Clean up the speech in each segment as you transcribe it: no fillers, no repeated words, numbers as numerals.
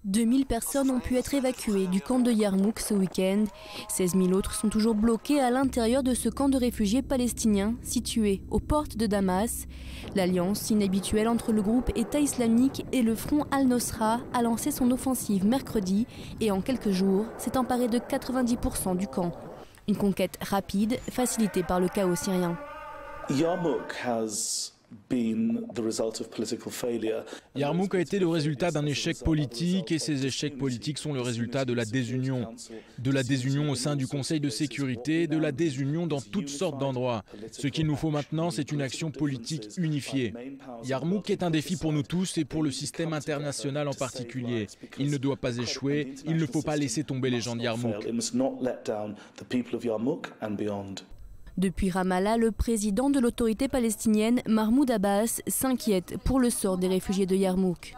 2000 personnes ont pu être évacuées du camp de Yarmouk ce week-end. 16 000 autres sont toujours bloquées à l'intérieur de ce camp de réfugiés palestiniens situé aux portes de Damas. L'alliance inhabituelle entre le groupe État islamique et le front Al-Nosra a lancé son offensive mercredi et en quelques jours s'est emparé de 90% du camp. Une conquête rapide, facilitée par le chaos syrien. Yarmouk a été le résultat d'un échec politique et ces échecs politiques sont le résultat de la désunion. De la désunion au sein du Conseil de sécurité, de la désunion dans toutes sortes d'endroits. Ce qu'il nous faut maintenant, c'est une action politique unifiée. Yarmouk est un défi pour nous tous et pour le système international en particulier. Il ne doit pas échouer, il ne faut pas laisser tomber les gens de Yarmouk. Depuis Ramallah, le président de l'autorité palestinienne, Mahmoud Abbas, s'inquiète pour le sort des réfugiés de Yarmouk.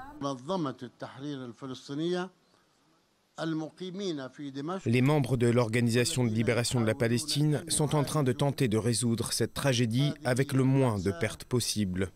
Les membres de l'Organisation de libération de la Palestine sont en train de tenter de résoudre cette tragédie avec le moins de pertes possibles.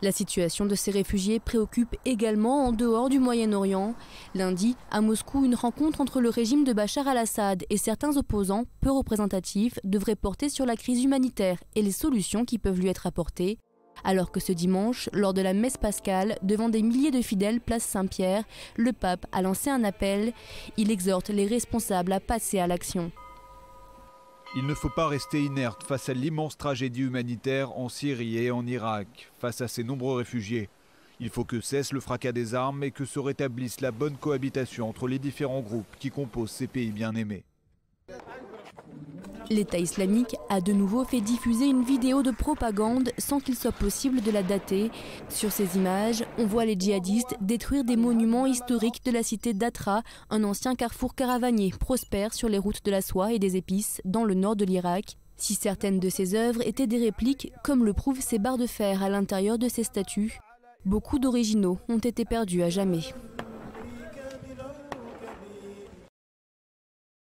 La situation de ces réfugiés préoccupe également en dehors du Moyen-Orient. Lundi, à Moscou, une rencontre entre le régime de Bachar al-Assad et certains opposants peu représentatifs devrait porter sur la crise humanitaire et les solutions qui peuvent lui être apportées. Alors que ce dimanche, lors de la messe pascale, devant des milliers de fidèles place Saint-Pierre, le pape a lancé un appel. Il exhorte les responsables à passer à l'action. Il ne faut pas rester inerte face à l'immense tragédie humanitaire en Syrie et en Irak, face à ces nombreux réfugiés. Il faut que cesse le fracas des armes et que se rétablisse la bonne cohabitation entre les différents groupes qui composent ces pays bien-aimés. L'État islamique a de nouveau fait diffuser une vidéo de propagande sans qu'il soit possible de la dater. Sur ces images, on voit les djihadistes détruire des monuments historiques de la cité d'Atra, un ancien carrefour caravanier prospère sur les routes de la soie et des épices dans le nord de l'Irak. Si certaines de ces œuvres étaient des répliques, comme le prouvent ces barres de fer à l'intérieur de ces statues, beaucoup d'originaux ont été perdus à jamais.